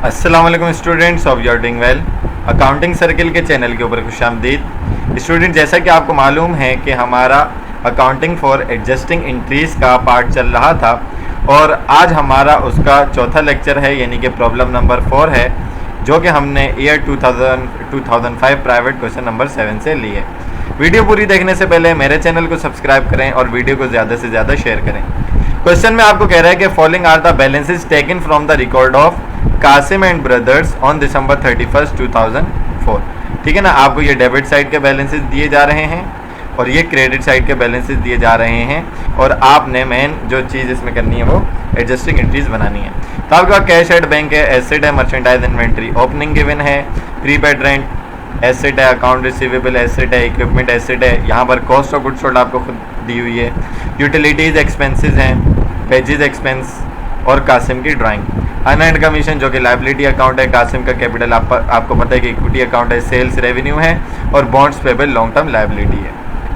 अस्सलाम वालेकुम students, of you're doing well. Accounting circle के चैनल के ऊपर खुशामदीद। स्टूडेंट, जैसा कि आपको मालूम है कि हमारा अकाउंटिंग फॉर एडजस्टिंग एंट्रीज का पार्ट चल रहा था और आज हमारा उसका चौथा लेक्चर है, यानी कि प्रॉब्लम नंबर 4 है, जो कि हमने ईयर 2005 प्राइवेट क्वेश्चन नंबर 7 से ली है। वीडियो पूरी देखने से पहले मेरे चैनल को सब्सक्राइब करें और वीडियो को ज़्यादा से ज़्यादा शेयर करें। क्वेश्चन में आपको कह रहा है कि following are the balances taken from the record of Kasim and brothers on December 31, 2004। ठीक है ना। आपको ये डेबिट साइड के बैलेंसेस दिए जा रहे हैं और ये क्रेडिट साइड के बैलेंसेस दिए जा रहे हैं और आपने मेन जो चीज़ इसमें करनी है वो एडजस्टिंग एंट्रीज बनानी है। तो आपके पास कैश एट बैंक है, एसेट है, मर्चेंडाइज इन्वेंट्री, ओपनिंग गिवन है, प्रीपेड रेंट एसेट है, अकाउंट रिसीवेबल एसेट है, इक्विपमेंट एसेट है। यहाँ पर कॉस्ट ऑफ गुड्स सोल्ड आपको खुद दी हुई है, यूटिलिटीज़ एक्सपेंसेस हैं, वेजेस एक्सपेंस और कासिम की ड्राइंग। अनएंड कमीशन जो कि लाइबिलिटी अकाउंट है, कासिम का कैपिटल आपको पता है कि इक्विटी अकाउंट है, सेल्स रेवेन्यू है और bonds payable long term liability है।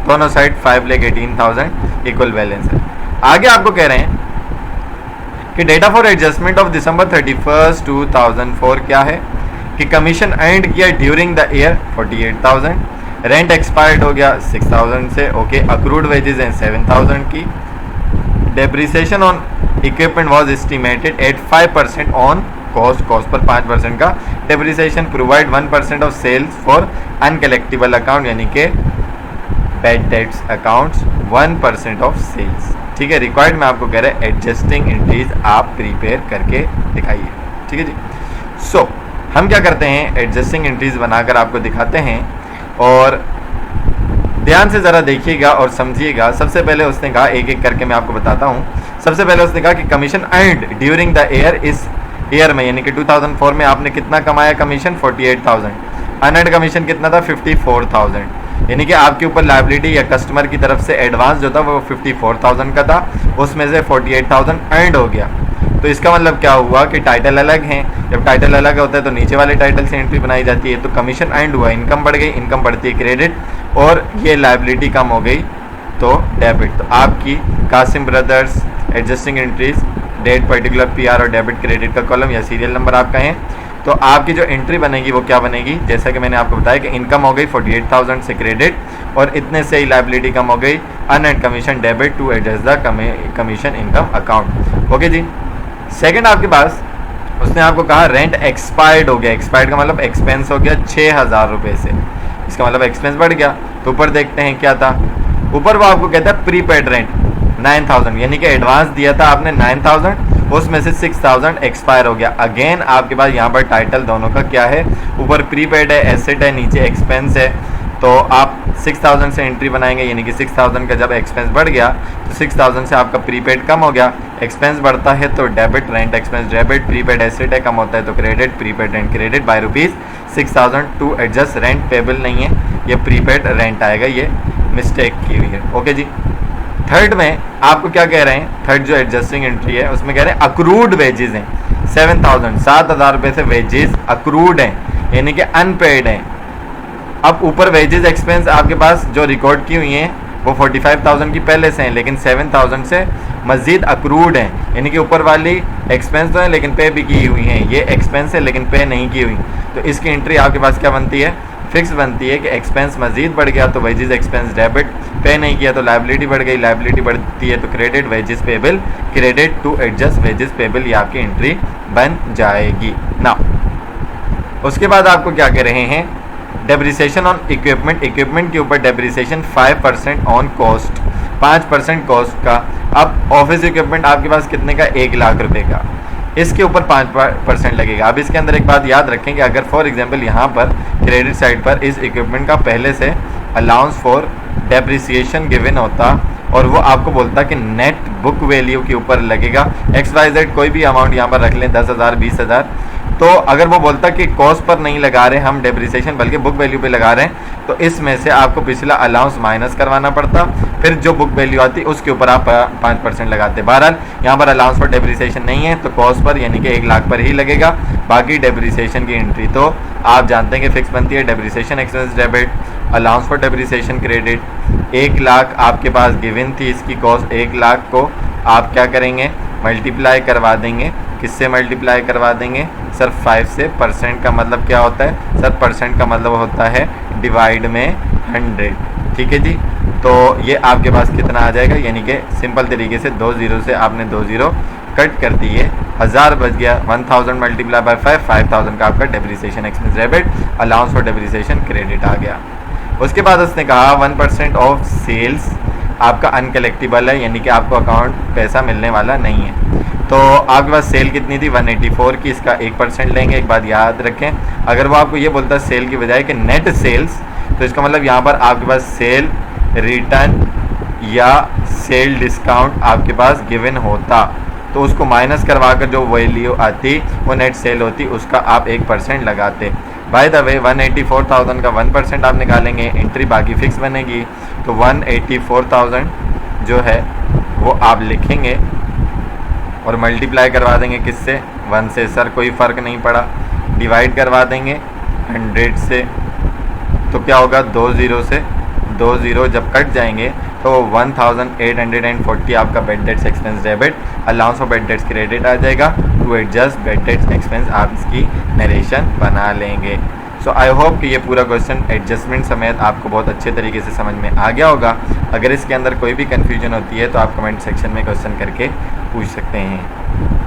दोनों साइड 5,18,000 इक्वल बैलेंस है। आगे आपको कह रहे हैं कि data for adjustment of December 31, 2004 क्या है कि कमीशन अर्न किया during the year 48,000, rent expired हो गया 6,000 से, ओके। अक्रूड वेजेस हैं 7,000 की। Depreciation on equipment was estimated at 5% on cost पर 5% का depreciation. Provide 1% of sales for uncollectible account, यानी कि bad debts accounts 1% of sales. ठीक है। रिक्वायर्ड में आपको कह रहे हैं एडजस्टिंग एंट्रीज आप प्रिपेयर करके दिखाइए। ठीक है जी। सो हम क्या करते हैं, एडजस्टिंग एंट्रीज बनाकर आपको दिखाते हैं और ध्यान से ज़रा देखिएगा और समझिएगा। सबसे पहले उसने कहा, एक एक करके मैं आपको बताता हूँ। सबसे पहले उसने कहा कि commission earned during the year, इस ईयर में यानी कि 2004 में आपने कितना कमाया कमीशन, 48,000। अनअर्न्ड कमीशन कितना था, 54,000। यानी कि आपके ऊपर लाइबिलिटी या कस्टमर की तरफ से एडवांस जो था वो 54,000 का था, उसमें से 48,000 अर्नड हो गया। तो इसका मतलब क्या हुआ कि टाइटल अलग हैं। जब टाइटल अलग होता है तो नीचे वाले टाइटल से एंट्री बनाई जाती है। तो कमीशन अर्नड हुआ, इनकम बढ़ गई, इनकम बढ़ती है क्रेडिट, और ये लाइबिलिटी कम हो गई तो डेबिट। तो आपकी Kasim brothers adjusting entries, date, particular PR और डेबिट क्रेडिट का कॉलम या सीरियल नंबर आपका है। तो आपकी जो एंट्री बनेगी वो क्या बनेगी, जैसा कि मैंने आपको बताया कि इनकम हो गई 48,000 से क्रेडिट और इतने से ही लाइबिलिटी कम हो गई, unearned commission debit to adjust the commission income account. Okay जी। सेकंड आपके पास उसने आपको कहा रेंट एक्सपायर्ड हो गया। एक्सपायर्ड का मतलब एक्सपेंस हो गया 6,000 रुपये से, इसका मतलब एक्सपेंस बढ़ गया। तो ऊपर देखते हैं क्या था, ऊपर वो आपको कहता है प्रीपेड रेंट 9,000, यानी कि एडवांस दिया था आपने 9,000, उसमें से 6,000 एक्सपायर हो गया। अगेन आपके पास यहाँ पर टाइटल दोनों का क्या है, ऊपर प्रीपेड है, एसेट है, नीचे एक्सपेंस है। तो आप 6,000 से एंट्री बनाएंगे, यानी कि 6,000 का जब एक्सपेंस बढ़ गया तो 6,000 से आपका प्रीपेड कम हो गया, एक्सपेंस बढ़ता है तो debit, rent expense debit, prepaid asset है कम होता है तो credit, prepaid rent credit by ₹6,000 to adjust rent payable नहीं है, ये प्रीपेड रेंट आएगा, ये मिस्टेक की हुई है। ओके जी। थर्ड में आपको क्या कह रहे हैं, थर्ड जो एडजस्टिंग एंट्री है उसमें कह रहे हैं अक्रूड वेजेस हैं 7,000, 7,000 रुपये से वेजेस अक्रूड हैं, यानी कि अनपेड हैं। अब ऊपर वेजेस एक्सपेंस आपके पास जो रिकॉर्ड की हुई हैं वो 45,000 की पहले से हैं, लेकिन 7,000 से मज़ीद अक्रूड हैं, यानी कि ऊपर वाली एक्सपेंस तो है लेकिन पे भी की हुई हैं, ये एक्सपेंस है लेकिन पे नहीं की हुई। तो इसकी एंट्री आपके पास क्या बनती है, फिक्स बनती है कि एक्सपेंस मज़ीद बढ़ गया तो वेजेस एक्सपेंस डेबिट, पे नहीं किया तो लाइबिलिटी बढ़ गई, लाइबिलिटी बढ़ती है तो credit, wages payable credit to adjust wages payable, ये आपकी एंट्री बन जाएगी ना। उसके बाद आपको क्या कह रहे हैं, डेप्रिसिएशन ऑन इक्विपमेंट, इक्विपमेंट के ऊपर डेप्रिसिएशन 5% ऑन कॉस्ट, 5% कॉस्ट का। अब ऑफिस इक्विपमेंट आपके पास कितने का, 1,00,000 रुपये का, इसके ऊपर 5% लगेगा। अब इसके अंदर एक बात याद रखें कि अगर फॉर एग्जांपल यहाँ पर क्रेडिट साइड पर इस इक्विपमेंट का पहले से अलाउंस फॉर डेप्रिसिएशन गिवन होता और वो आपको बोलता कि नेट बुक वैल्यू के ऊपर लगेगा XYZ, कोई भी अमाउंट यहाँ पर रख लें 10,000 20,000, तो अगर वो बोलता कि कॉस्ट पर नहीं लगा रहे हम डेप्रिसिएशन बल्कि बुक वैल्यू पे लगा रहे हैं, तो इसमें से आपको पिछला अलाउंस माइनस करवाना पड़ता, फिर जो बुक वैल्यू आती उसके ऊपर आप 5% लगाते। बहरहाल यहाँ पर अलाउंस फॉर डेप्रिसिएशन नहीं है तो कॉस्ट पर यानी कि 1,00,000 पर ही लगेगा। बाकी डेप्रिसिएशन की एंट्री तो आप जानते हैं कि फिक्स बनती है, depreciation expense debit, allowance for depreciation credit. 1,00,000 आपके पास गिवन थी, इसकी कॉस्ट 1,00,000 को आप क्या करेंगे, मल्टीप्लाई करवा देंगे किससे मल्टीप्लाई करवा देंगे सर 5 से। परसेंट का मतलब क्या होता है सर, परसेंट का मतलब होता है डिवाइड में 100, ठीक है जी। तो ये आपके पास कितना आ जाएगा, यानी कि सिंपल तरीके से 2 जीरो से आपने 2 जीरो कट कर दिए, 1000 बच गया। 1000 मल्टीप्लाई बाय 5, 5000 का आपका depreciation expense debit, allowance for depreciation credit आ गया। उसके बाद उसने कहा 1% ऑफ सेल्स आपका अनकलेक्टिबल है, यानी कि आपको अकाउंट पैसा मिलने वाला नहीं है। तो आपके पास सेल कितनी थी 184 की, इसका 1% लेंगे। एक बात याद रखें, अगर वो आपको ये बोलता सेल की बजाय कि नेट सेल्स, तो इसका मतलब यहाँ पर आपके पास सेल रिटर्न या सेल डिस्काउंट आपके पास गिवन होता, तो उसको माइनस करवा कर जो वैल्यू आती वो नेट सेल होती, उसका आप 1% लगाते। बाय द वे 184,000 का 1% आप निकालेंगे, एंट्री बाकी फिक्स बनेगी। तो 184,000 जो है वो आप लिखेंगे और मल्टीप्लाई करवा देंगे किससे, 1 से। सर कोई फ़र्क नहीं पड़ा, डिवाइड करवा देंगे 100 से। तो क्या होगा 2 जीरो से 2 जीरो जब कट जाएंगे तो 1840 आपका bad debts expense debit, allowance for bad debts credit आ जाएगा। To adjust bad debts expense आप इसकी नरेशन बना लेंगे। सो आई होप कि ये पूरा क्वेश्चन एडजस्टमेंट समेत आपको बहुत अच्छे तरीके से समझ में आ गया होगा। अगर इसके अंदर कोई भी कन्फ्यूजन होती है तो आप कमेंट सेक्शन में क्वेश्चन करके पूछ सकते हैं।